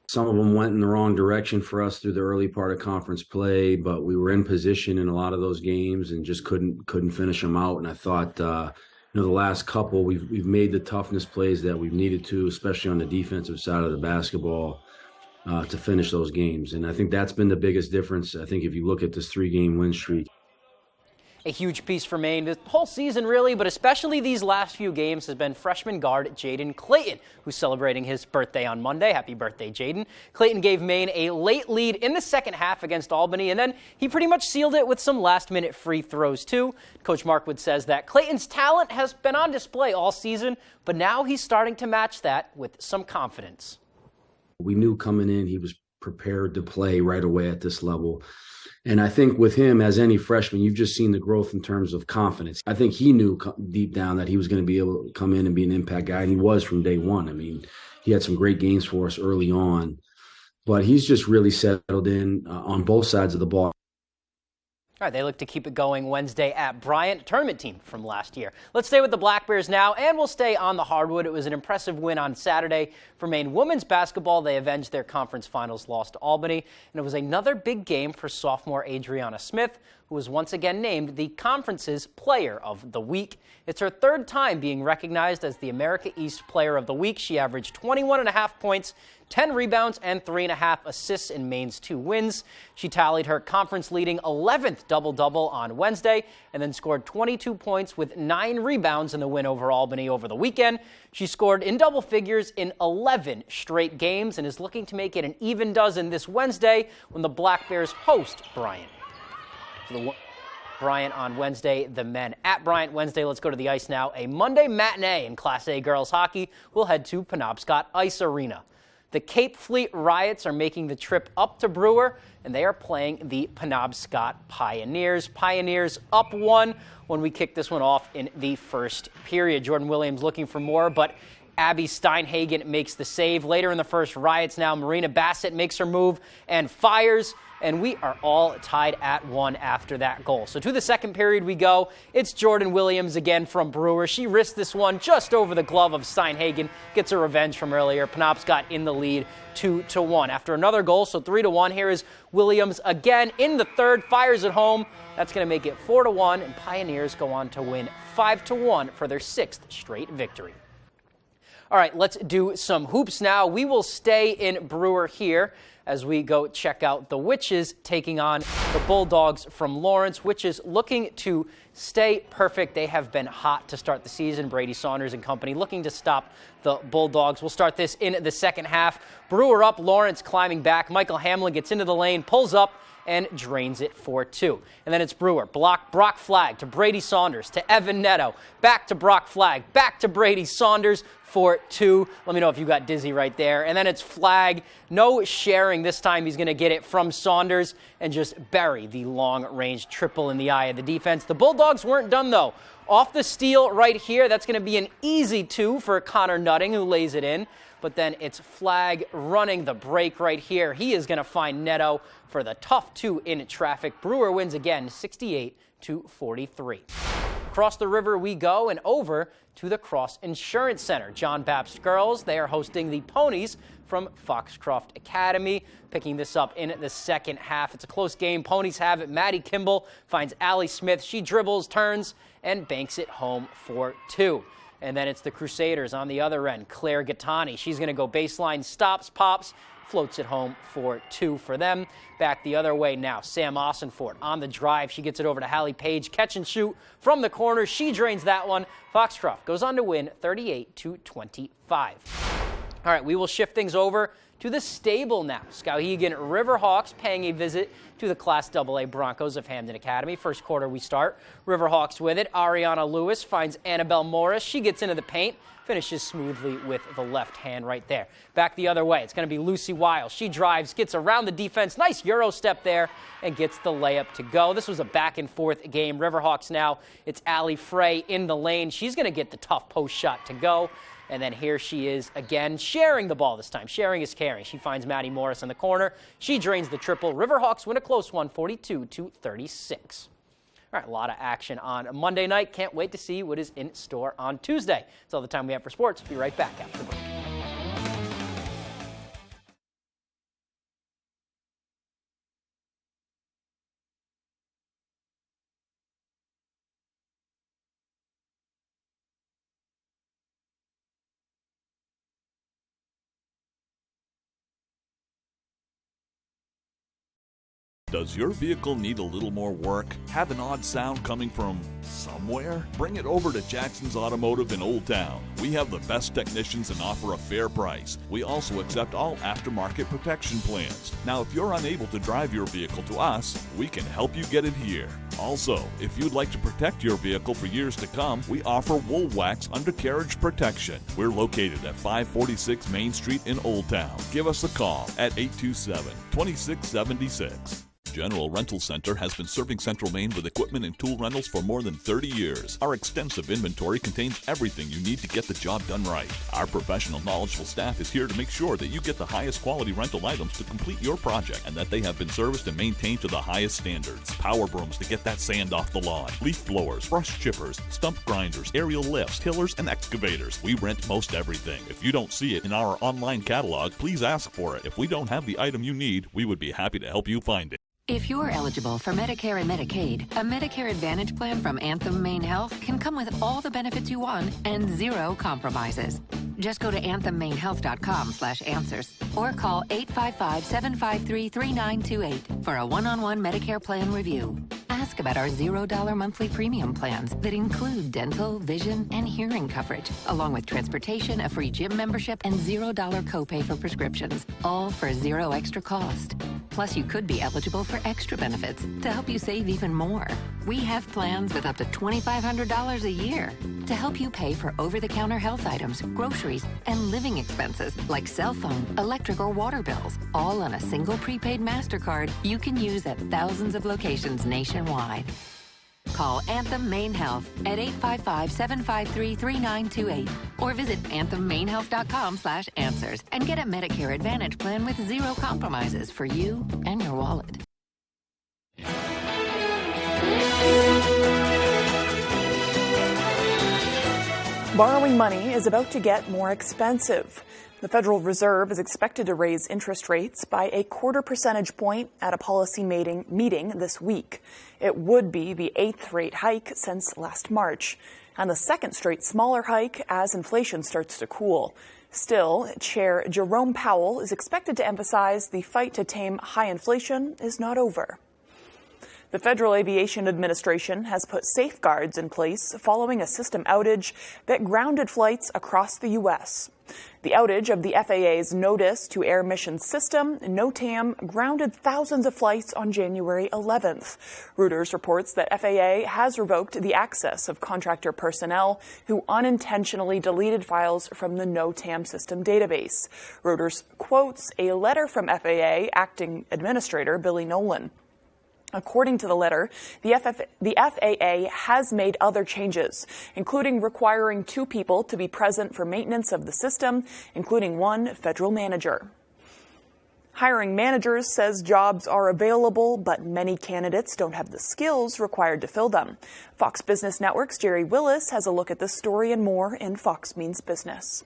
Some of them went in the wrong direction for us through the early part of conference play, but we were in position in a lot of those games and just couldn't finish them out. And I thought, the last couple, we've made the toughness plays that we've needed to, especially on the defensive side of the basketball, to finish those games. And I think that's been the biggest difference. I think if you look at this 3-game win streak.
A huge piece for Maine the whole season, really, but especially these last few games has been freshman guard Jaden Clayton, who's celebrating his birthday on Monday. Happy birthday, Jaden. Clayton gave Maine a late lead in the second half against Albany, and then he pretty much sealed it with some last-minute free throws, too. Coach Markwood says that Clayton's talent has been on display all season, but now he's starting to match that with some confidence.
We knew coming in he was prepared to play right away at this level. And I think with him, as any freshman, you've just seen the growth in terms of confidence. I think he knew deep down that he was going to be able to come in and be an impact guy, and he was from day one. I mean, he had some great games for us early on, but he's just really settled in on both sides of the ball.
All right, they look to keep it going Wednesday at Bryant, tournament team from last year. Let's stay with the Black Bears now, and we'll stay on the hardwood. It was an impressive win on Saturday for Maine women's basketball. They avenged their conference finals loss to Albany, and it was another big game for sophomore Adriana Smith, who was once again named the conference's Player of the Week. It's her third time being recognized as the America East Player of the Week. She averaged 21.5 points, 10 rebounds, and 3.5 assists in Maine's 2 wins. She tallied her conference-leading 11th double-double on Wednesday and then scored 22 points with 9 rebounds in the win over Albany over the weekend. She scored in double figures in 11 straight games and is looking to make it an even dozen this Wednesday when the Black Bears host Bryant. Bryant on Wednesday, the men at Bryant Wednesday. Let's go to the ice now. A Monday matinee in Class A girls hockey will head to Penobscot Ice Arena. The Cape Fleet Riots are making the trip up to Brewer, and they are playing the Penobscot Pioneers. Pioneers up 1 when we kick this one off in the first period. Jordan Williams looking for more, but Abby Steinhagen makes the save. Later in the first, Riots now. Marina Bassett makes her move and fires, and we are all tied at 1 after that goal. So to the second period we go. It's Jordan Williams again from Brewer. She risked this one just over the glove of Steinhagen. Gets her revenge from earlier. Penobscot in the lead 2-1. After another goal, so 3-1. Here is Williams again in the third. Fires it home. That's going to make it 4-1, and Pioneers go on to win 5-1 for their 6th straight victory. All right, let's do some hoops now. We will stay in Brewer here as we go check out the Witches taking on the Bulldogs from Lawrence. Witches looking to stay perfect. They have been hot to start the season. Brady Saunders and company looking to stop the Bulldogs. We'll start this in the second half. Brewer up, Lawrence climbing back. Michael Hamlin gets into the lane, pulls up, and drains it 4-2. And then it's Brewer. Brock Flagg to Brady Saunders to Evan Netto. Back to Brock Flagg. Back to Brady Saunders. 4-2. Let me know if you got dizzy right there. And then it's Flagg. No sharing this time. He's going to get it from Saunders and just bury the long-range triple in the eye of the defense. The Bulldogs weren't done, though. Off the steal right here, that's going to be an easy 2 for Connor Nutting, who lays it in. But then it's Flagg running the break right here. He is going to find Netto for the tough 2 in traffic. Brewer wins again, 68-43. Across the river we go and over to the Cross Insurance Center. John Baptist girls, they are hosting the Ponies from Foxcroft Academy. Picking this up in the second half. It's a close game. Ponies have it. Maddie Kimball finds Allie Smith. She dribbles, turns, and banks it home for 2. And then it's the Crusaders on the other end. Claire Gattani, she's going to go baseline, stops, pops, floats it home for 2 for them. Back the other way now. Sam Ossenford on the drive. She gets it over to Hallie Page. Catch and shoot from the corner. She drains that one. Foxcroft goes on to win 38-25. All right, we will shift things over to the stable now. Skowhegan Riverhawks paying a visit to the Class AA Broncos of Hamden Academy. First quarter we start. Riverhawks with it. Ariana Lewis finds Annabelle Morris. She gets into the paint, finishes smoothly with the left hand right there. Back the other way. It's going to be Lucy Wiles. She drives, gets around the defense. Nice Euro step there and gets the layup to go. This was a back and forth game. Riverhawks now, it's Allie Frey in the lane. She's going to get the tough post shot to go. And then here she is again, sharing the ball this time. Sharing is caring. She finds Maddie Morris in the corner. She drains the triple. Riverhawks win a close one, 42-36. All right, a lot of action on Monday night. Can't wait to see what is in store on Tuesday. That's all the time we have for sports. Be right back after the break.
Does your vehicle need a little more work? Have an odd sound coming from somewhere? Bring it over to Jackson's Automotive in Old Town. We have the best technicians and offer a fair price. We also accept all aftermarket protection plans. Now, if you're unable to drive your vehicle to us, we can help you get it here. Also, if you'd like to protect your vehicle for years to come, we offer Wool Wax undercarriage protection. We're located at 546 Main Street in Old Town. Give us a call at 827-2676. General Rental Center has been serving Central Maine with equipment and tool rentals for more than 30 years. Our extensive inventory contains everything you need to get the job done right. Our professional, knowledgeable staff is here to make sure that you get the highest quality rental items to complete your project and that they have been serviced and maintained to the highest standards. Power brooms to get that sand off the lawn, leaf blowers, brush chippers, stump grinders, aerial lifts, tillers, and excavators. We rent most everything. If you don't see it in our online catalog, please ask for it. If we don't have the item you need, we would be happy to help you find it.
If you're eligible for Medicare and Medicaid, a Medicare Advantage plan from Anthem Maine Health can come with all the benefits you want and zero compromises. Just go to anthemmainehealth.com/answers or call 855-753-3928 for a one-on-one Medicare plan review. Ask about our $0 monthly premium plans that include dental, vision, and hearing coverage, along with transportation, a free gym membership, and $0 copay for prescriptions, all for zero extra cost. Plus, you could be eligible for extra benefits to help you save even more. We have plans with up to $2,500 a year to help you pay for over-the-counter health items, groceries, and living expenses like cell phone, electric, or water bills, all on a single prepaid MasterCard you can use at thousands of locations nationwide. Call Anthem Maine Health at 855-753-3928 or visit anthemmainehealth.com/answers and get a Medicare Advantage plan with zero compromises for you and your wallet.
Borrowing money is about to get more expensive. The Federal Reserve is expected to raise interest rates by a 0.25 percentage point at a policy meeting this week. It would be the 8th rate hike since last March, and the second straight smaller hike as inflation starts to cool. Still, Chair Jerome Powell is expected to emphasize the fight to tame high inflation is not over. The Federal Aviation Administration has put safeguards in place following a system outage that grounded flights across the U.S. The outage of the FAA's Notice to Air Mission System, NOTAM, grounded thousands of flights on January 11th. Reuters reports that FAA has revoked the access of contractor personnel who unintentionally deleted files from the NOTAM system database. Reuters quotes a letter from FAA Acting Administrator Billy Nolan. According to the letter, the FAA has made other changes, including requiring 2 people to be present for maintenance of the system, including 1 federal manager. Hiring managers says jobs are available, but many candidates don't have the skills required to fill them. Fox Business Network's Jerry Willis has a look at this story and more in Fox Means Business.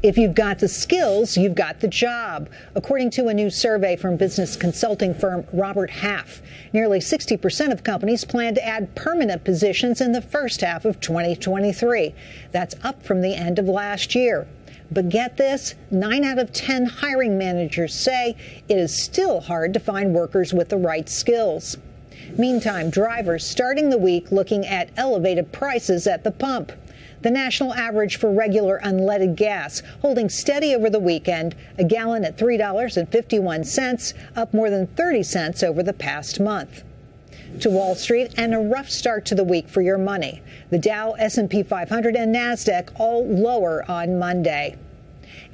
If you've got the skills, you've got the job. According to a new survey from business consulting firm Robert Half, nearly 60% of companies plan to add permanent positions in the first half of 2023. That's up from the end of last year. But get this, 9 out of 10 hiring managers say it is still hard to find workers with the right skills. Meantime, drivers starting the week looking at elevated prices at the pump. The national average for regular unleaded gas holding steady over the weekend, a gallon at $3.51, up more than 30 cents over the past month. To Wall Street, and a rough start to the week for your money. The Dow, S&P 500, and NASDAQ all lower on Monday.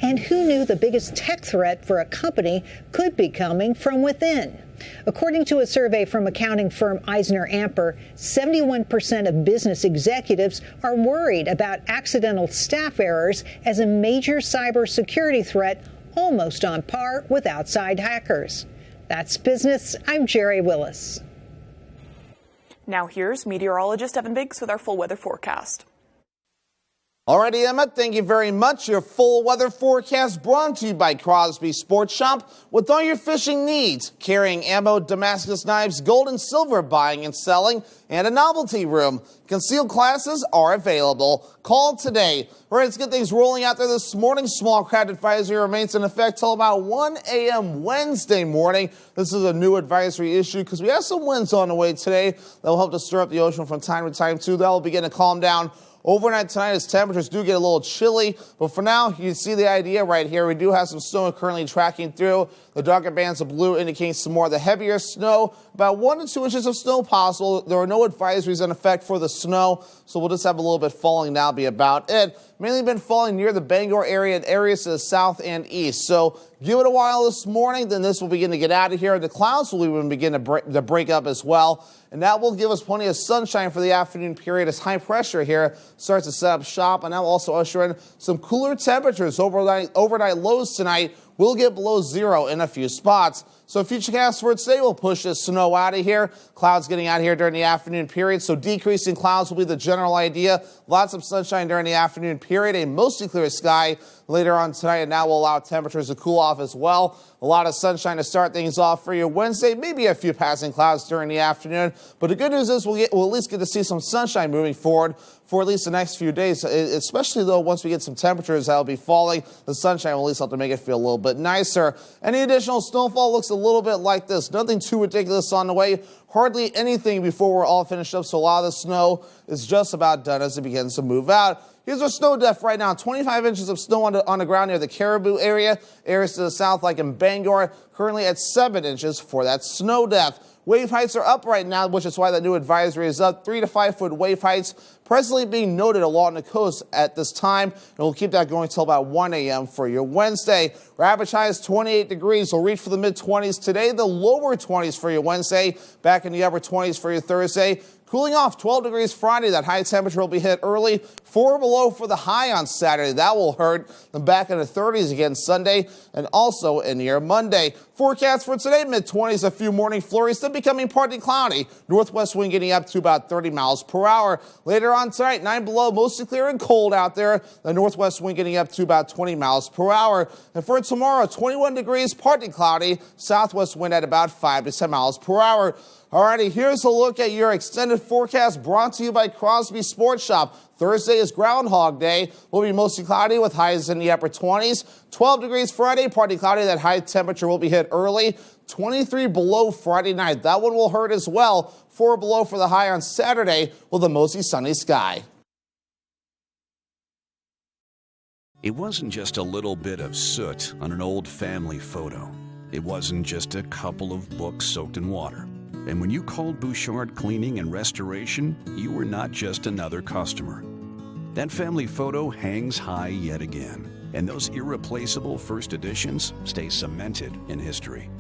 And who knew the biggest tech threat for a company could be coming from within? According to a survey from accounting firm Eisner Amper, 71% of business executives are worried about accidental staff errors as a major cybersecurity threat, almost on par with outside hackers. That's business. I'm Jerry Willis.
Now here's meteorologist Evan Biggs with our full weather forecast.
Alrighty, Emma, thank you very much. Your full weather forecast brought to you by Crosby Sports Shop with all your fishing needs, carrying ammo, Damascus knives, gold and silver buying and selling, and a novelty room. Concealed classes are available. Call today. All right, let's get things rolling out there this morning. Small craft advisory remains in effect till about 1 a.m. Wednesday morning. This is a new advisory issue because we have some winds on the way today that will help to stir up the ocean from time to time, too. That will begin to calm down overnight tonight as temperatures do get a little chilly. But for now, you see the idea right here. We do have some snow currently tracking through. The darker bands of blue indicate some more of the heavier snow. About 1 to 2 inches of snow possible. There are no advisories in effect for the snow, so we'll just have a little bit falling now, be about it. Mainly been falling near the Bangor area and areas to the south and east. So give it a while this morning, then this will begin to get out of here. The clouds will even begin to break up as well. And that will give us plenty of sunshine for the afternoon period as high pressure here starts to set up shop. And that will also usher in some cooler temperatures. Overnight lows tonight will get below zero in a few spots. So futurecast for today will push the snow out of here. Clouds getting out of here during the afternoon period. So decreasing clouds will be the general idea. Lots of sunshine during the afternoon period. A mostly clear sky later on tonight. And that will allow temperatures to cool off as well. A lot of sunshine to start things off for you Wednesday. Maybe a few passing clouds during the afternoon. But the good news is we'll at least get to see some sunshine moving forward for at least the next few days, especially though once we get some temperatures that will be falling, the sunshine will at least help to make it feel a little bit nicer. Any additional snowfall looks a little bit like this. Nothing too ridiculous on the way. Hardly anything before we're all finished up, so a lot of the snow is just about done as it begins to move out. Here's our snow depth right now. 25 inches of snow on the ground near the Caribou area. Areas to the south like in Bangor, currently at 7 inches for that snow depth. Wave heights are up right now, which is why the new advisory is up. 3 to 5 foot wave heights presently being noted along the coast at this time. And we'll keep that going until about 1 a.m. for your Wednesday. Our average high is 28 degrees. We'll reach for the mid-20s today. The lower 20s for your Wednesday. Back in the upper 20s for your Thursday. Cooling off 12 degrees Friday. That high temperature will be hit early. 4 below for the high on Saturday. That will hurt. Then back in the 30s again Sunday and also in your Monday. Forecast for today, mid-20s, a few morning flurries, then becoming partly cloudy. Northwest wind getting up to about 30 miles per hour. Later on tonight, 9 below, mostly clear and cold out there. The northwest wind getting up to about 20 miles per hour. And for tomorrow, 21 degrees, partly cloudy. Southwest wind at about 5 to 10 miles per hour. Alrighty, here's a look at your extended forecast brought to you by Crosby Sports Shop. Thursday is Groundhog Day. Will be mostly cloudy with highs in the upper 20s. 12 degrees Friday, partly cloudy. That high temperature will be hit early. 23 below Friday night. That one will hurt as well. 4 below for the high on Saturday with a mostly sunny sky.
It wasn't just a little bit of soot on an old family photo. It wasn't just a couple of books soaked in water. And when you called Bouchard Cleaning and Restoration, you were not just another customer. That family photo hangs high yet again, and those irreplaceable first editions stay cemented in history.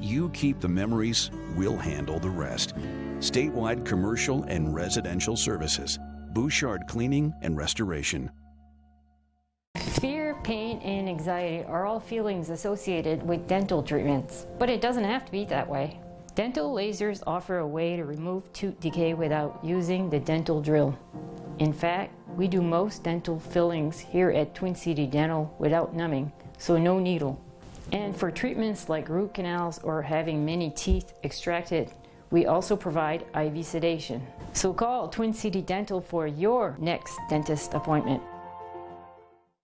You keep the memories, we'll handle the rest. Statewide commercial and residential services. Bouchard Cleaning and Restoration.
Fear, pain, and anxiety are all feelings associated with dental treatments, but it doesn't have to be that way. Dental lasers offer a way to remove tooth decay without using the dental drill. In fact, we do most dental fillings here at Twin City Dental without numbing, so no needle. And for treatments like root canals or having many teeth extracted, we also provide IV sedation. So call Twin City Dental for your next dentist appointment.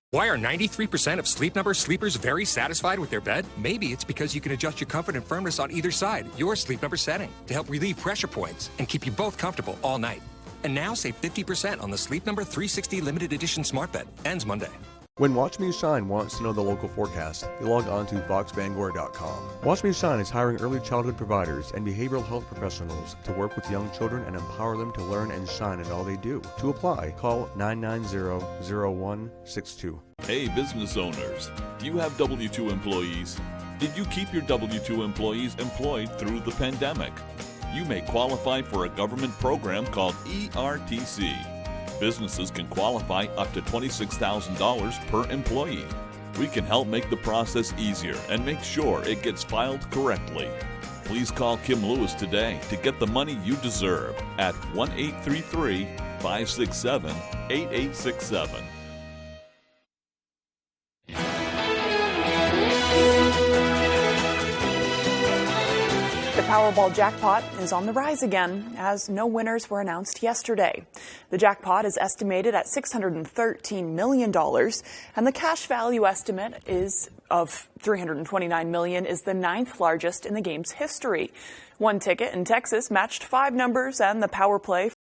Why are 93% of Sleep Number sleepers very satisfied with their bed? Maybe it's because you can adjust your comfort and firmness on either side, your Sleep Number setting, to help relieve pressure points and keep you both comfortable all night. And now save 50% on the Sleep Number 360 Limited Edition Smart Bed. Ends Monday.
When Watch Me Shine wants to know the local forecast, they log on to foxbangor.com. Watch Me Shine is hiring early childhood providers and behavioral health professionals to work with young children and empower them to learn and shine in all they do. To apply, call 990-0162.
Hey, business owners, do you have W-2 employees? Did you keep your W-2 employees employed through the pandemic? You may qualify for a government program called ERTC. Businesses can qualify up to $26,000 per employee. We can help make the process easier and make sure it gets filed correctly. Please call Kim Lewis today to get the money you deserve at 1-833-567-8867.
The Powerball jackpot is on the rise again, as no winners were announced yesterday. The jackpot is estimated at $613 million, and the cash value estimate is of $329 million is the ninth largest in the game's history. One ticket in Texas matched 5 numbers, and the power play